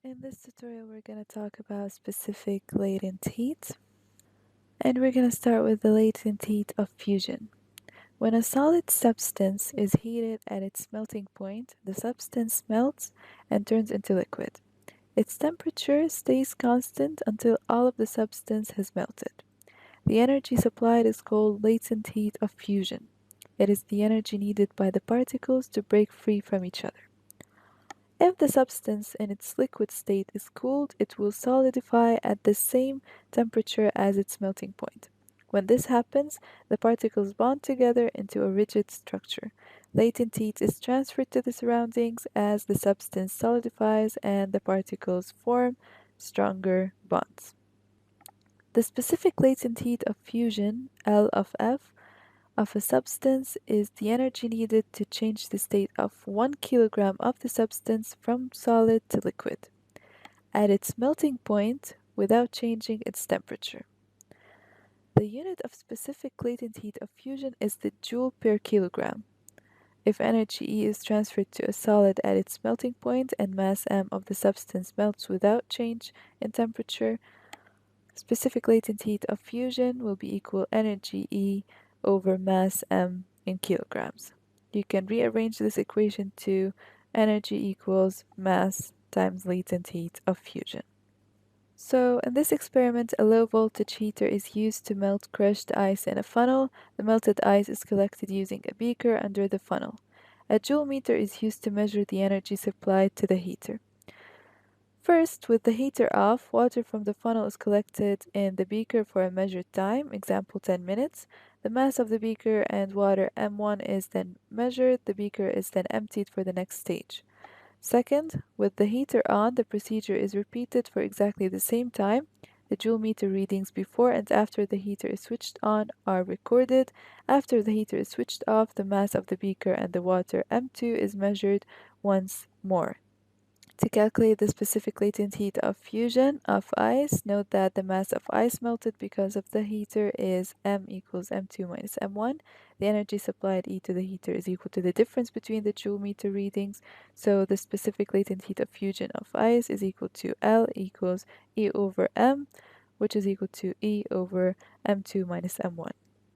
In this tutorial, we're going to talk about specific latent heat, and we're going to start with the latent heat of fusion. When a solid substance is heated at its melting point, the substance melts and turns into liquid. Its temperature stays constant until all of the substance has melted. The energy supplied is called latent heat of fusion. It is the energy needed by the particles to break free from each other. If the substance in its liquid state is cooled, it will solidify at the same temperature as its melting point. When this happens, the particles bond together into a rigid structure. Latent heat is transferred to the surroundings as the substance solidifies and the particles form stronger bonds. The specific latent heat of fusion, L of F, of a substance is the energy needed to change the state of 1 kilogram of the substance from solid to liquid at its melting point without changing its temperature. The unit of specific latent heat of fusion is the joule per kilogram. If energy E is transferred to a solid at its melting point and mass m of the substance melts without change in temperature, specific latent heat of fusion will be equal energy E over mass m in kilograms. You can rearrange this equation to energy equals mass times latent heat of fusion. So in this experiment, a low voltage heater is used to melt crushed ice in a funnel. The melted ice is collected using a beaker under the funnel. A joule meter is used to measure the energy supplied to the heater. First, with the heater off, water from the funnel is collected in the beaker for a measured time, example 10 minutes. The mass of the beaker and water M1 is then measured. The beaker is then emptied for the next stage. Second, with the heater on, the procedure is repeated for exactly the same time. The joule meter readings before and after the heater is switched on are recorded. After the heater is switched off, the mass of the beaker and the water M2 is measured once more. To calculate the specific latent heat of fusion of ice, note that the mass of ice melted because of the heater is m equals m2 minus m1. The energy supplied E to the heater is equal to the difference between the joule meter readings, so the specific latent heat of fusion of ice is equal to L equals E over m, which is equal to E over m2 minus m1.